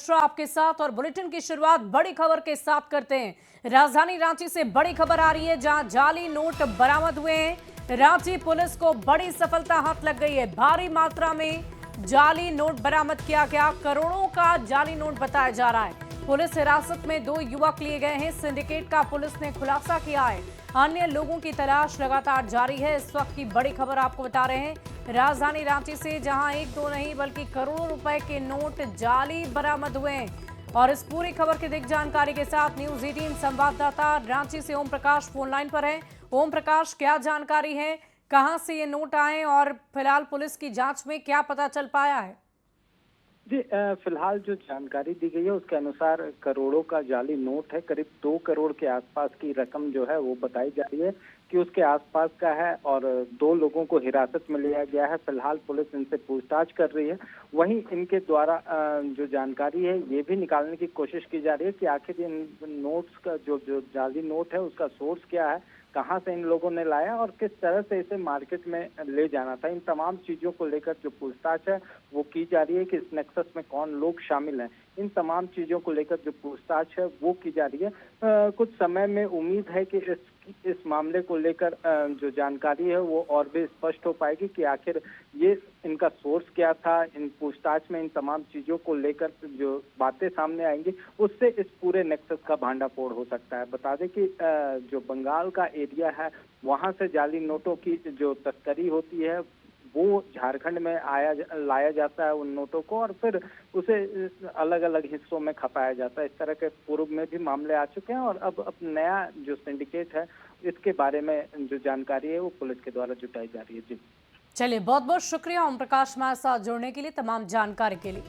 मिश्रा आपके साथ और बुलेटिन की शुरुआत बड़ी खबर के साथ करते हैं। राजधानी रांची से बड़ी खबर आ रही है, जहां जाली नोट बरामद हुए हैं। रांची पुलिस को बड़ी सफलता हाथ लग गई है। भारी मात्रा में जाली नोट बरामद किया गया। करोड़ों का जाली नोट बताया जा रहा है। पुलिस हिरासत में 2 युवक लिए गए हैं। सिंडिकेट का पुलिस ने खुलासा किया है। अन्य लोगों की तलाश लगातार जारी है। इस वक्त की बड़ी खबर आपको बता रहे हैं, राजधानी रांची से जहां 1-2 नहीं बल्कि करोड़ों रुपए के नोट जाली बरामद हुए हैं। और इस पूरी खबर की दिग्ग जानकारी के साथ न्यूज 18 संवाददाता रांची से ओम प्रकाश फोन लाइन पर है। ओम प्रकाश, क्या जानकारी है, कहां से ये नोट आए और फिलहाल पुलिस की जांच में क्या पता चल पाया है? जी, फिलहाल जो जानकारी दी गई है उसके अनुसार करोड़ों का जाली नोट है। करीब 2 करोड़ के आसपास की रकम जो है वो बताई जा रही है कि उसके आसपास का है और 2 लोगों को हिरासत में लिया गया है। फिलहाल पुलिस इनसे पूछताछ कर रही है। वहीं इनके द्वारा जो जानकारी है ये भी निकालने की कोशिश की जा रही है कि आखिर इन नोट्स का जो जाली नोट है उसका सोर्स क्या है, कहां से इन लोगों ने लाया और किस तरह से इसे मार्केट में ले जाना था। इन तमाम चीजों को लेकर जो पूछताछ है वो की जा रही है कि इस नेक्सस में कौन लोग शामिल हैं। इन तमाम चीजों को लेकर जो पूछताछ है वो की जा रही है। कुछ समय में उम्मीद है कि इस मामले को लेकर जो जानकारी है वो और भी स्पष्ट हो पाएगी कि आखिर ये इनका सोर्स क्या था। इन पूछताछ में इन तमाम चीजों को लेकर जो बातें सामने आएंगी उससे इस पूरे नेक्सस का भांडाफोड़ हो सकता है। बता दें कि जो बंगाल का एरिया है वहां से जाली नोटों की जो तस्करी होती है वो झारखंड में लाया जाता है उन नोटों को और फिर उसे अलग अलग हिस्सों में खपाया जाता है। इस तरह के पूर्व में भी मामले आ चुके हैं और अब नया जो सिंडिकेट है इसके बारे में जो जानकारी है वो पुलिस के द्वारा जुटाई जा रही है। जी चलिए, बहुत बहुत शुक्रिया ओम प्रकाश हमारे साथ जुड़ने के लिए, तमाम जानकारी के लिए।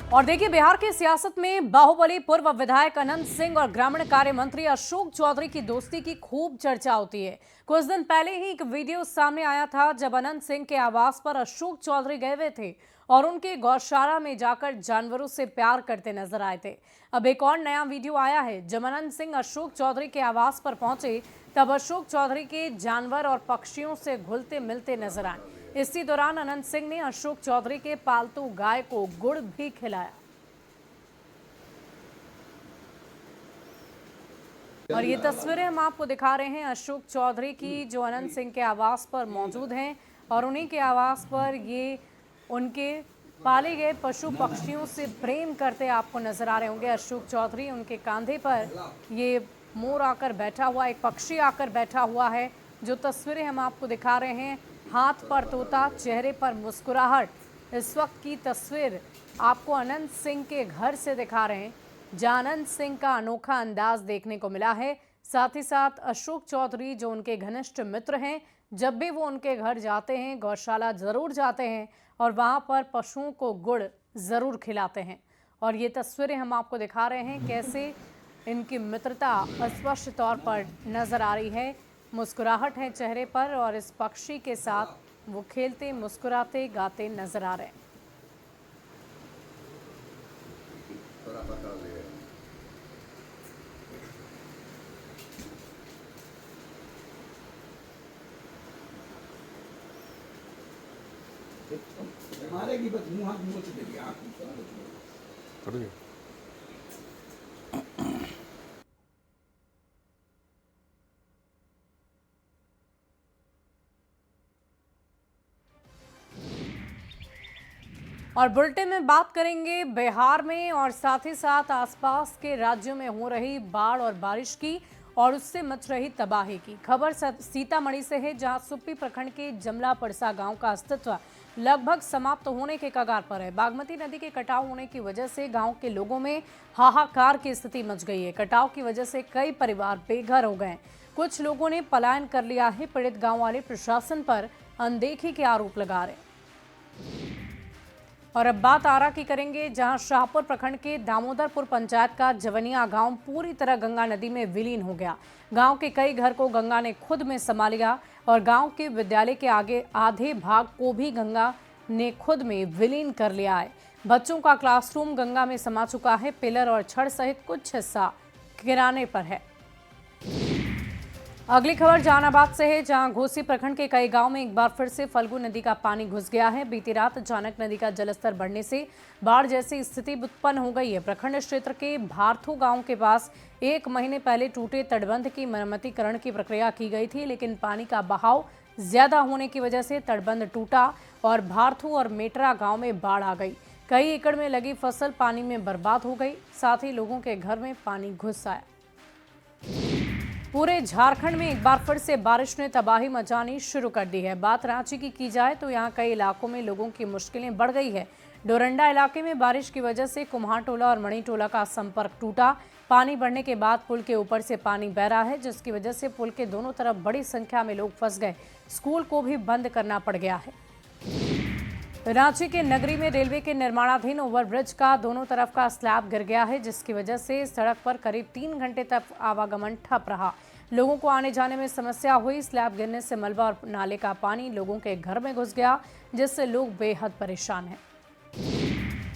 और देखिए, बिहार की सियासत में बाहुबली पूर्व विधायक अनंत सिंह और ग्रामीण कार्य मंत्री अशोक चौधरी की दोस्ती की खूब चर्चा होती है। कुछ दिन पहले ही एक वीडियो सामने आया था जब अनंत सिंह के आवास पर अशोक चौधरी गए हुए थे और उनके गौशाला में जाकर जानवरों से प्यार करते नजर आए थे। अब एक और नया वीडियो आया है। जब अनंत सिंह अशोक चौधरी के आवास पर पहुंचे तब अशोक चौधरी के जानवर और पक्षियों से घुलते मिलते नजर आए। इसी दौरान अनंत सिंह ने अशोक चौधरी के पालतू गाय को गुड़ भी खिलाया। और ये तस्वीरें हम आपको दिखा रहे हैं अशोक चौधरी की, जो अनंत सिंह के आवास पर मौजूद हैं और उन्हीं के आवास पर ये उनके पाले गए पशु पक्षियों से प्रेम करते आपको नजर आ रहे होंगे अशोक चौधरी। उनके कंधे पर ये मोर आकर बैठा हुआ, एक पक्षी आकर बैठा हुआ है। जो तस्वीरें हम आपको दिखा रहे हैं, हाथ पर तोता, चेहरे पर मुस्कुराहट। इस वक्त की तस्वीर आपको अनंत सिंह के घर से दिखा रहे हैं, जहां अनंत सिंह का अनोखा अंदाज देखने को मिला है। साथ ही साथ अशोक चौधरी जो उनके घनिष्ठ मित्र हैं, जब भी वो उनके घर जाते हैं गौशाला जरूर जाते हैं और वहां पर पशुओं को गुड़ जरूर खिलाते हैं। और ये तस्वीरें हम आपको दिखा रहे हैं कैसे इनकी मित्रता स्पष्ट तौर पर नजर आ रही है। मुस्कुराहट है चेहरे पर और इस पक्षी के साथ वो खेलते, मुस्कुराते, गाते नजर आ रहे हैं। मारेगी बस, मुंह हाथ मुंह से देगी आँख। और बुलेटिन में बात करेंगे बिहार में और साथ ही साथ आसपास के राज्यों में हो रही बाढ़ और बारिश की और उससे मच रही तबाही की। खबर सीतामढ़ी से है, जहां सुप्पी प्रखंड के जमला पड़सा गांव का अस्तित्व लगभग समाप्त होने के कगार पर है। बागमती नदी के कटाव होने की वजह से गांव के लोगों में हाहाकार की स्थिति मच गई है। कटाव की वजह से कई परिवार बेघर हो गए। कुछ लोगों ने पलायन कर लिया है। पीड़ित गांव वाले प्रशासन पर अनदेखी के आरोप लगा रहे। और अब बात आरा की करेंगे, जहां शाहपुर प्रखंड के दामोदरपुर पंचायत का जवनिया गांव पूरी तरह गंगा नदी में विलीन हो गया। गांव के कई घर को गंगा ने खुद में समा लिया और गांव के विद्यालय के आगे आधे भाग को भी गंगा ने खुद में विलीन कर लिया है। बच्चों का क्लासरूम गंगा में समा चुका है। पिलर और छड़ सहित कुछ हिस्सा किराने पर है। अगली खबर जहानाबाद से है, जहां घोसी प्रखंड के कई गांव में एक बार फिर से फल्गु नदी का पानी घुस गया है। बीती रात अचानक नदी का जलस्तर बढ़ने से बाढ़ जैसी स्थिति उत्पन्न हो गई है। प्रखंड क्षेत्र के भारथू गांव के पास 1 महीने पहले टूटे तटबंध की मरम्मतीकरण की प्रक्रिया की गई थी, लेकिन पानी का बहाव ज्यादा होने की वजह से तटबंध टूटा और भारथू और मेटरा गाँव में बाढ़ आ गई। कई एकड़ में लगी फसल पानी में बर्बाद हो गई, साथ ही लोगों के घर में पानी घुस आया। पूरे झारखंड में एक बार फिर से बारिश ने तबाही मचानी शुरू कर दी है। बात रांची की जाए तो यहां कई इलाकों में लोगों की मुश्किलें बढ़ गई है। डोरंडा इलाके में बारिश की वजह से कुम्हारटोला और मणिटोला का संपर्क टूटा। पानी बढ़ने के बाद पुल के ऊपर से पानी बह रहा है, जिसकी वजह से पुल के दोनों तरफ बड़ी संख्या में लोग फंस गए। स्कूल को भी बंद करना पड़ गया है। रांची के नगरी में रेलवे के निर्माणाधीन ओवरब्रिज का दोनों तरफ का स्लैब गिर गया है, जिसकी वजह से सड़क पर करीब 3 घंटे तक आवागमन ठप रहा। लोगों को आने जाने में समस्या हुई। स्लैब गिरने से मलबा और नाले का पानी लोगों के घर में घुस गया, जिससे लोग बेहद परेशान हैं।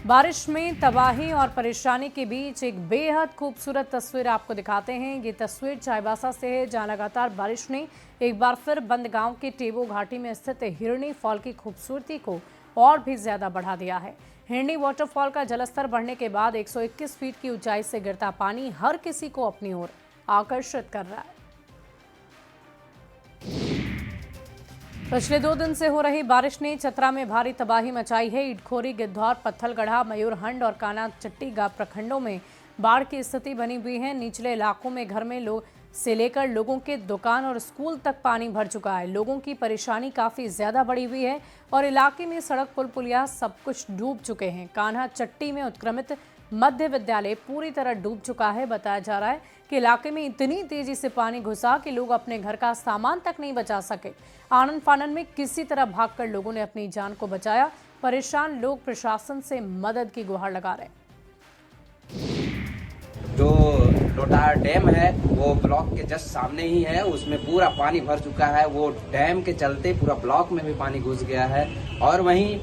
बारिश में तबाही और परेशानी के बीच एक बेहद खूबसूरत तस्वीर आपको दिखाते हैं। ये तस्वीर चाईबासा से है, जहां लगातार बारिश ने एक बार फिर बंद गांव के टेबो घाटी में स्थित हिरणी फॉल की खूबसूरती को और भी ज्यादा बढ़ा दिया है। हिरणी वाटरफॉल का जलस्तर बढ़ने के बाद 121 फीट की ऊंचाई से गिरता पानी हर किसी को अपनी ओर आकर्षित कर रहा है। पिछले 2 दिन से हो रही बारिश ने चतरा में भारी तबाही मचाई है। इटखोरी, गिद्धौर, पत्थलगढ़ा, मयूरहंड और काना चट्टी प्रखंडों में बाढ़ की स्थिति बनी हुई है। निचले इलाकों में घर में से लेकर लोगों के दुकान और स्कूल तक पानी भर चुका है। लोगों की परेशानी काफी ज्यादा बढ़ी हुई है और इलाके में सड़क, पुल, पुलिया सब कुछ डूब चुके हैं। कान्हा चट्टी में उत्क्रमित मध्य विद्यालय पूरी तरह डूब चुका है। बताया जा रहा है कि इलाके में इतनी तेजी से पानी घुसा कि लोग अपने घर का सामान तक नहीं बचा सके। आनन फानन में किसी तरह भागकर लोगों ने अपनी जान को बचाया। परेशान लोग प्रशासन से मदद की गुहार लगा रहे। जो लोटार डैम है वो ब्लॉक के जस्ट सामने ही है, उसमें पूरा पानी भर चुका है। वो डैम के चलते पूरा ब्लॉक में भी पानी घुस गया है। और वहीं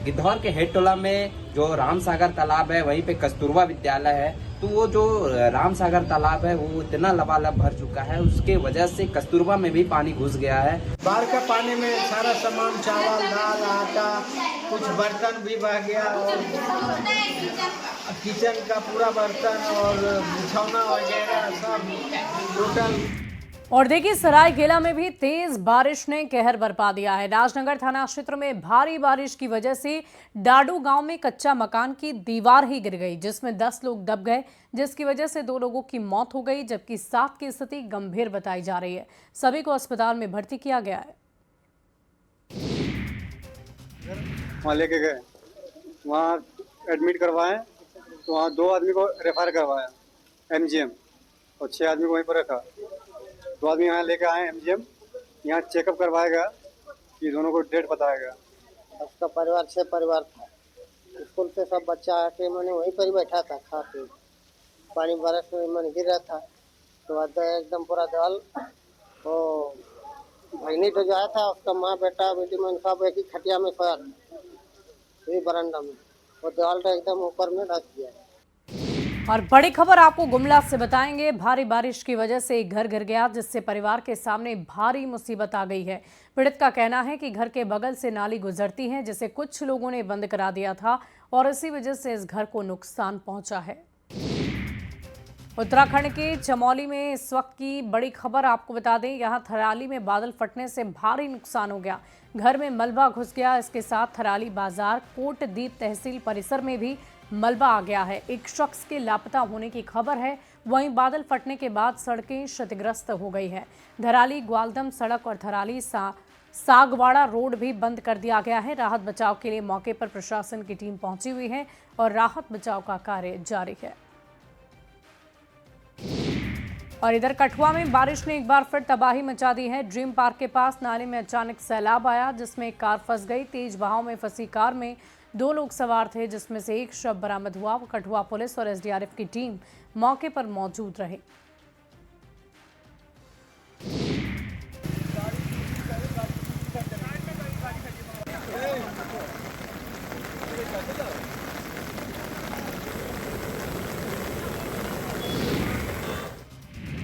गिद्धौर के हेडटोला में जो रामसागर तालाब है, वहीं पे कस्तूरबा विद्यालय है, तो वो जो रामसागर तालाब है वो इतना लबालब भर चुका है, उसके वजह से कस्तूरबा में भी पानी घुस गया है। बाढ़ का पानी में सारा सामान, चावल, दाल, आटा, कुछ बर्तन भी बह गया और किचन का पूरा बर्तन और बिछौना वगैरह सब टोटल। और देखिए, सरायकेला में भी तेज बारिश ने कहर बरपा दिया है। राजनगर थाना क्षेत्र में भारी बारिश की वजह से डाडू गांव में कच्चा मकान की दीवार ही गिर गई, जिसमें 10 लोग दब गए, जिसकी वजह से 2 लोगों की मौत हो गई, जबकि 7 की स्थिति गंभीर बताई जा रही है। सभी को अस्पताल में भर्ती किया गया है। वहाँ लेके गए, वहाँ एडमिट करवाए, तो वहाँ 2 आदमी को रेफर करवाया MGM और 6 आदमी को वहीं पर रखा। 2 आदमी यहाँ लेके आए MGM, यहाँ चेकअप करवाएगा, ये दोनों को डेट बताया गया। उसका परिवार 6 परिवार था। स्कूल से सब बच्चा आके मैंने वहीं पर ही बैठा था खा के। पानी बारिश में मन गिर रहा था, तो एकदम पूरा दल वो भगनी तो जो आया था, उसका माँ बेटा बेटी मन सब एक ही खटिया में सोया था, बरामदा में। वो दीवार तो एकदम ऊपर में ढक गया। और बड़ी खबर आपको गुमला से बताएंगे। भारी बारिश की वजह से एक घर गिर गया, जिससे परिवार के सामने भारी मुसीबत आ गई है। पीड़ित का कहना है कि घर के बगल से नाली गुजरती है, जिसे कुछ लोगों ने बंद करा दिया था और इसी वजह से इस घर को नुकसान पहुंचा है। उत्तराखंड के चमोली में इस वक्त की बड़ी खबर आपको बता दें, यहां थराली में बादल फटने से भारी नुकसान हो गया। घर में मलबा घुस गया। इसके साथ थराली बाजार, कोटदीप तहसील परिसर में भी मलबा आ गया है। एक शख्स के लापता होने की खबर है। वहीं बादल फटने के बाद सड़कें क्षतिग्रस्त हो गई है। धराली ग्वालदम सड़क और थराली सागवाड़ा रोड भी बंद कर दिया गया है। राहत बचाव के लिए मौके पर प्रशासन की टीम पहुंची हुई है और राहत बचाव का कार्य जारी है। और इधर कठुआ में बारिश ने एक बार फिर तबाही मचा दी है। ड्रीम पार्क के पास नाले में अचानक सैलाब आया, जिसमें एक कार फंस गई। तेज बहाव में फंसी कार में 2 लोग सवार थे, जिसमें से एक शव बरामद हुआ। कठुआ पुलिस और SDRF की टीम मौके पर मौजूद रही।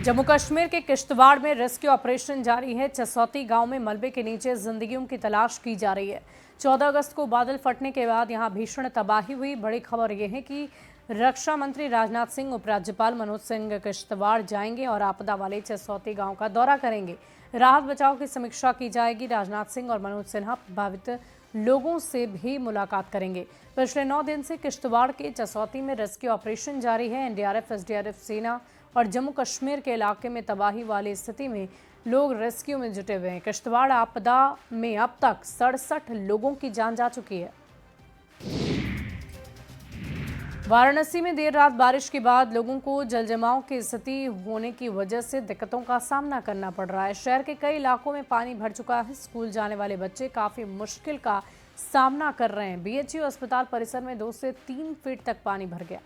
जम्मू कश्मीर के किश्तवाड़ में रेस्क्यू ऑपरेशन जारी है। चसौती गांव में मलबे के नीचे जिंदगियों की तलाश की जा रही है। 14 अगस्त को बादल फटने के बाद यहां भीषण तबाही हुई। बड़ी खबर यह है कि रक्षा मंत्री राजनाथ सिंह, उपराज्यपाल मनोज सिंह किश्तवाड़ जाएंगे और आपदा वाले चसौती गांव का दौरा करेंगे। राहत बचाव की समीक्षा की जाएगी। राजनाथ सिंह और मनोज सिन्हा प्रभावित लोगों से भी मुलाकात करेंगे। पिछले 9 दिन से किश्तवाड़ के चसौती में रेस्क्यू ऑपरेशन जारी है। एनडीआरएफ, एसडीआरएफ, सेना और जम्मू कश्मीर के इलाके में तबाही वाली स्थिति में लोग रेस्क्यू में जुटे हुए हैं। किश्तवाड़ आपदा में अब तक 67 लोगों की जान जा चुकी है। वाराणसी में देर रात बारिश के बाद लोगों को जलजमाव की स्थिति होने की वजह से दिक्कतों का सामना करना पड़ रहा है। शहर के कई इलाकों में पानी भर चुका है। स्कूल जाने वाले बच्चे काफी मुश्किल का सामना कर रहे हैं। बीएचयू अस्पताल परिसर में 2 से 3 फीट तक पानी भर गया।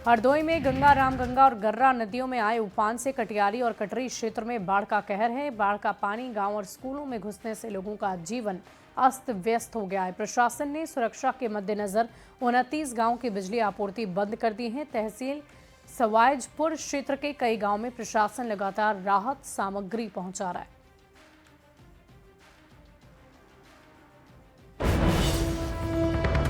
हरदोई में गंगा, रामगंगा और गर्रा नदियों में आए उफान से कटियारी और कटरी क्षेत्र में बाढ़ का कहर है। बाढ़ का पानी गांव और स्कूलों में घुसने से लोगों का जीवन अस्त व्यस्त हो गया है। प्रशासन ने सुरक्षा के मद्देनजर 29 गांव की बिजली आपूर्ति बंद कर दी है। तहसील सवायजपुर क्षेत्र के कई गांव में प्रशासन लगातार राहत सामग्री पहुंचा रहा है।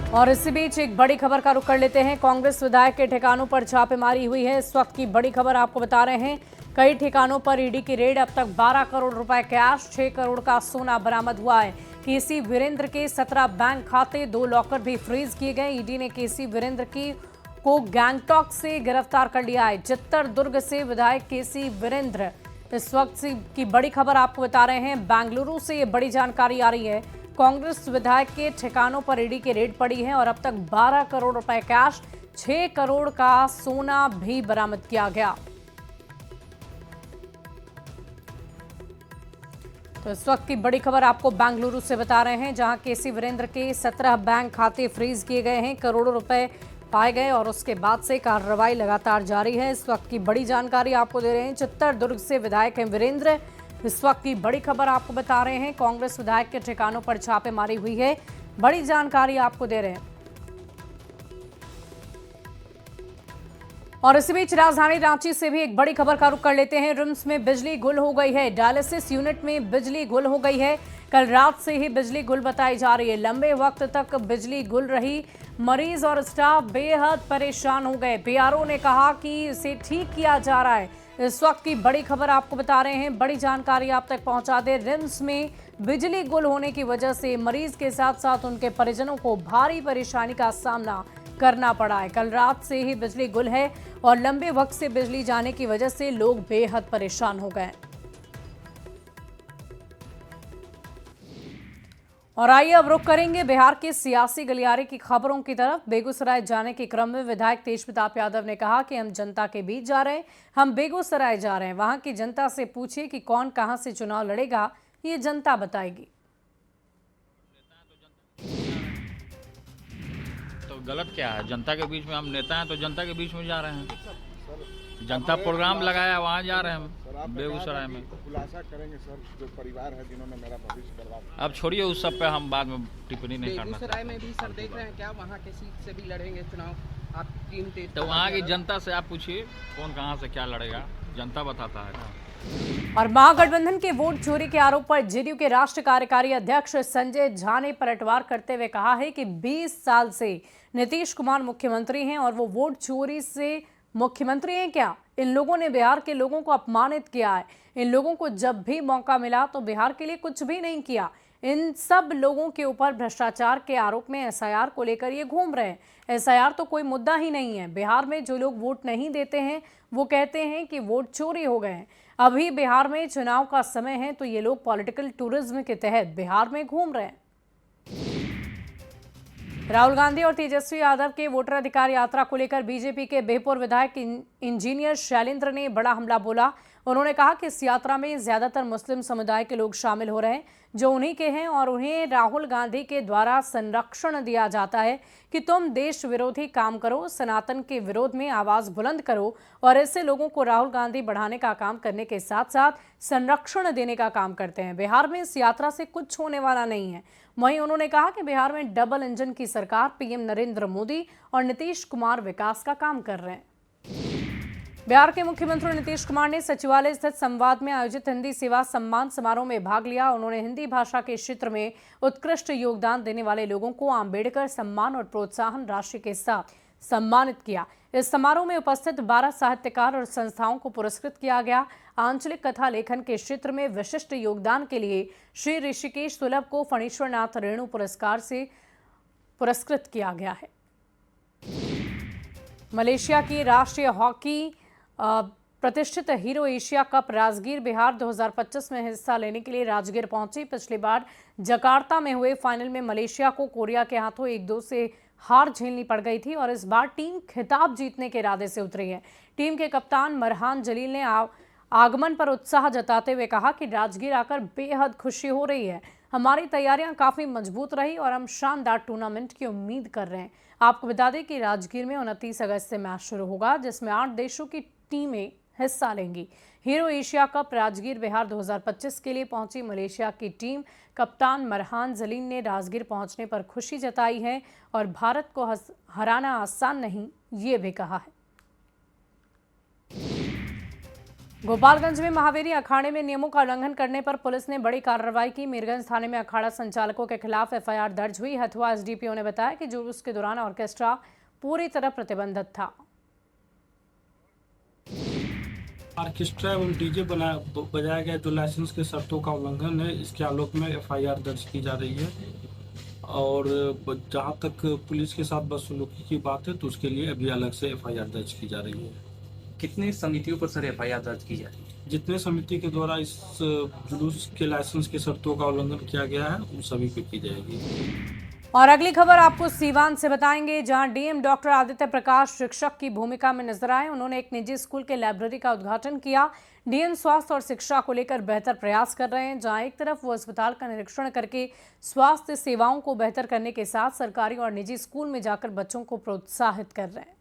और इसी बीच एक बड़ी खबर का रुख कर लेते हैं। कांग्रेस विधायक के ठिकानों पर छापेमारी हुई है। इस वक्त की बड़ी खबर आपको बता रहे हैं। कई ठिकानों पर ईडी की रेड। अब तक 12 करोड़ रुपए कैश, 6 करोड़ का सोना बरामद हुआ है। केसी वीरेंद्र के 17 बैंक खाते, 2 लॉकर भी फ्रीज किए गए। ईडी ने केसी वीरेंद्र को गैंगटॉक से गिरफ्तार कर लिया है। चित्तरदुर्ग से विधायक केसी वीरेंद्र इस वक्त की बड़ी खबर आपको बता रहे हैं। बेंगलुरु से ये बड़ी जानकारी आ रही है। कांग्रेस विधायक के ठिकानों पर ईडी की रेड पड़ी है और अब तक 12 करोड़ रुपए कैश, 6 करोड़ का सोना भी बरामद किया गया। तो इस वक्त की बड़ी खबर आपको बेंगलुरु से बता रहे हैं, जहां केसी वीरेंद्र के 17 बैंक खाते फ्रीज किए गए हैं। करोड़ों रुपए पाए गए और उसके बाद से कार्रवाई लगातार जारी है। इस वक्त की बड़ी जानकारी आपको दे रहे हैं। चित्तरदुर्ग से विधायक हैं वीरेंद्र। इस वक्त की बड़ी खबर आपको बता रहे हैं। कांग्रेस विधायक के ठिकानों पर छापेमारी हुई है। बड़ी जानकारी आपको दे रहे हैं। और इसी बीच राजधानी रांची से भी एक बड़ी खबर का रुख कर लेते हैं। रिम्स में बिजली गुल हो गई है। डायलिसिस यूनिट में बिजली गुल हो गई है। कल रात से ही बिजली गुल बताई जा रही है। लंबे वक्त तक बिजली गुल रही। मरीज और स्टाफ बेहद परेशान हो गए। पीआरओ ने कहा कि इसे ठीक किया जा रहा है। इस वक्त की बड़ी खबर आपको बता रहे हैं। बड़ी जानकारी आप तक पहुंचा दे। रिम्स में बिजली गुल होने की वजह से मरीज के साथ साथ उनके परिजनों को भारी परेशानी का सामना करना पड़ा है। कल रात से ही बिजली गुल है और लंबे वक्त से बिजली जाने की वजह से लोग बेहद परेशान हो गए। और आइए अब रुख करेंगे बिहार के सियासी गलियारे की खबरों की तरफ। बेगूसराय जाने के क्रम में विधायक तेज प्रताप यादव ने कहा कि हम जनता के बीच जा रहे हैं, हम बेगूसराय जा रहे हैं। वहां की जनता से पूछिए कि कौन कहां से चुनाव लड़ेगा, ये जनता बताएगी। तो गलत क्या है? जनता के बीच में हम नेता हैं तो जनता के बीच में जा रहे हैं। जनता प्रोग्राम लगाया, वहाँ जा रहे हैं हम बेगूसराय में। खुलासा करेंगे सर, जो परिवार है जिन्होंने मेरा भविष्य बर्बाद। अब छोड़िए उस सब पे, हम बाद में टिप्पणी नहीं करना। बेगूसराय में भी सर देख रहे हैं क्या वहाँ के सीट से भी लड़ेंगे चुनाव? आप 3 तेज तो वहाँ की जनता से आप पूछिए कौन कहाँ से क्या लड़ेगा, जनता बताता है ना। और महागठबंधन के वोट चोरी के आरोप पर जेडीयू के राष्ट्रीय कार्यकारी अध्यक्ष संजय झा ने पलटवार करते हुए कहा है कि 20 साल से नीतीश कुमार मुख्यमंत्री हैं और वो वोट चोरी से मुख्यमंत्री हैं क्या? इन लोगों ने बिहार के लोगों को अपमानित किया है। इन लोगों को जब भी मौका मिला तो बिहार के लिए कुछ भी नहीं किया। इन सब लोगों के ऊपर भ्रष्टाचार के आरोप में एसआईआर को लेकर ये घूम रहे हैं। एसआईआर तो कोई मुद्दा ही नहीं है। बिहार में जो लोग वोट नहीं देते हैं वो कहते हैं कि वोट चोरी हो गए हैं। अभी बिहार में चुनाव का समय है तो ये लोग पॉलिटिकल टूरिज्म के तहत बिहार में घूम रहे हैं। राहुल गांधी और तेजस्वी यादव के वोटर अधिकार यात्रा को लेकर बीजेपी के बेहपुर विधायक इंजीनियर शैलेंद्र ने बड़ा हमला बोला। उन्होंने कहा कि इस यात्रा में ज्यादातर मुस्लिम समुदाय के लोग शामिल हो रहे हैं जो उन्हीं के हैं और उन्हें राहुल गांधी के द्वारा संरक्षण दिया जाता है कि तुम देश विरोधी काम करो, सनातन के विरोध में आवाज बुलंद करो। और ऐसे लोगों को राहुल गांधी बढ़ाने का काम करने के साथ साथ संरक्षण देने का काम करते हैं। बिहार में इस यात्रा से कुछ होने वाला नहीं है। वहीं उन्होंने कहा कि बिहार में डबल इंजन की सरकार, पीएम नरेंद्र मोदी और नीतीश कुमार विकास का काम कर रहे हैं। बिहार के मुख्यमंत्री नीतीश कुमार ने सचिवालय स्थित संवाद में आयोजित हिंदी सेवा सम्मान समारोह में भाग लिया। उन्होंने हिंदी भाषा के क्षेत्र में उत्कृष्ट योगदान देने वाले लोगों को अम्बेडकर सम्मान और प्रोत्साहन राशि के साथ सम्मानित किया। इस समारोह में उपस्थित 12 साहित्यकार और संस्थाओं को पुरस्कृत किया गया। आंचलिक कथा लेखन के क्षेत्र में विशिष्ट योगदान के लिए श्री ऋषिकेश सुलभ को फणीश्वरनाथ रेणु पुरस्कार से पुरस्कृत किया गया है। मलेशिया की राष्ट्रीय हॉकी प्रतिष्ठित hero Asia cup Rajgir Bihar 2025 में हिस्सा लेने के लिए राजगीर पहुंची। पिछली बार जकार्ता में हुए फाइनल में मलेशिया को कोरिया के हाथों 1-2 से हार झेलनी पड़ गई थी और इस बार टीम खिताब जीतने के इरादे से उतरी है। टीम के कप्तान मरहान जलील ने आगमन पर उत्साह जताते हुए कहा कि राजगीर आकर बेहद खुशी हो रही है। हमारी तैयारियां काफी मजबूत रही और हम शानदार टूर्नामेंट की उम्मीद कर रहे हैं। आपको बता दें कि राजगीर में 29 अगस्त से मैच शुरू होगा, जिसमें 8 देशों की टीमें हिस्सा लेंगी। Hero Asia cup Rajgir Bihar 2025 के लिए पहुंची मलेशिया की टीम कप्तान मरहान जलील ने राजगीर पहुंचने पर खुशी जताई है और भारत को हराना आसान नहीं, ये भी कहा है। गोपालगंज में महावीरी अखाड़े में नियमों का उल्लंघन करने पर पुलिस ने बड़ी कार्रवाई की। मीरगंज थाने में अखाड़ा संचालकों के खिलाफ एफआईआर दर्ज हुई। हथुआ एसडीपीओ ने बताया कि जुलूस के दौरान ऑर्केस्ट्रा पूरी तरह प्रतिबंधित था। ऑर्केस्ट्रा एवं डीजे बजाया गया जो लाइसेंस के शर्तों का उल्लंघन है, इसके आलोक में एफआईआर दर्ज की जा रही है। और जहां तक पुलिस के साथ बदसलूकी की बात है तो उसके लिए अभी अलग से एफआईआर दर्ज की जा रही है। कितनी समितियों पर सर एफआईआर दर्ज की जा रही है? जितने समिति के द्वारा इस जुलूस के लाइसेंस के शर्तों का उल्लंघन किया गया है उन सभी पे की जाएगी। और अगली खबर आपको सीवान से बताएंगे, जहां डीएम डॉक्टर आदित्य प्रकाश शिक्षक की भूमिका में नजर आए। उन्होंने एक निजी स्कूल के लाइब्रेरी का उद्घाटन किया। डीएम स्वास्थ्य और शिक्षा को लेकर बेहतर प्रयास कर रहे हैं, जहां एक तरफ वो अस्पताल का निरीक्षण करके स्वास्थ्य सेवाओं को बेहतर करने के साथ सरकारी और निजी स्कूल में जाकर बच्चों को प्रोत्साहित कर रहे हैं।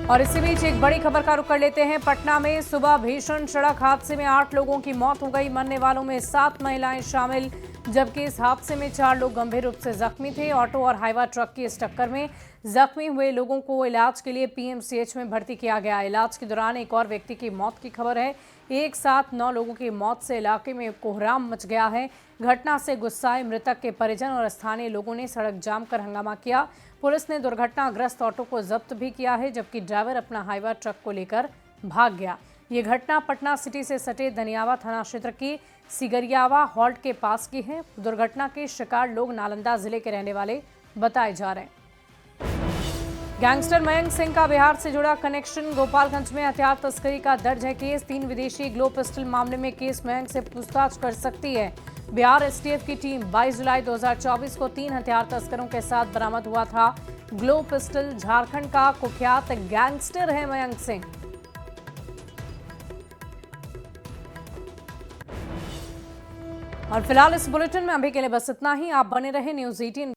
और इसी बीच एक बड़ी खबर का रुख कर लेते हैं। पटना में सुबह भीषण सड़क हादसे में 8 लोगों की मौत हो गई। मरने वालों में 7 महिलाएं शामिल, जबकि इस हादसे में 4 लोग गंभीर रूप से जख्मी थे। ऑटो और हाईवा ट्रक की इस टक्कर में जख्मी हुए लोगों को इलाज के लिए पीएमसीएच में भर्ती किया गया। इलाज के दौरान एक और व्यक्ति की मौत की खबर है। एक साथ 9 लोगों की मौत से इलाके में कोहराम मच गया है। घटना से गुस्साए मृतक के परिजन और स्थानीय लोगों ने सड़क जाम कर हंगामा किया। पुलिस ने दुर्घटनाग्रस्त ऑटो को जब्त भी किया है, जबकि ड्राइवर अपना हाईवा ट्रक को लेकर भाग गया। ये घटना पटना सिटी से सटे दनियावा थाना क्षेत्र की सिगरियावा हॉल्ट के पास की है। दुर्घटना के शिकार लोग नालंदा जिले के रहने वाले बताए जा रहे हैं। गैंगस्टर मयंक सिंह का बिहार से जुड़ा कनेक्शन। गोपालगंज में हथियार तस्करी का दर्ज है केस। 3 विदेशी ग्लो पिस्टल मामले में केस मयंक से पूछताछ कर सकती है। बिहार एसटीएफ की टीम 22 जुलाई 2024 को 3 हथियार तस्करों के साथ बरामद हुआ था। ग्लो पिस्टल झारखंड का कुख्यात गैंगस्टर है मयंक सिंह। और फिलहाल इस बुलेटिन में अभी के लिए बस इतना ही। आप बने रहे न्यूज़ 18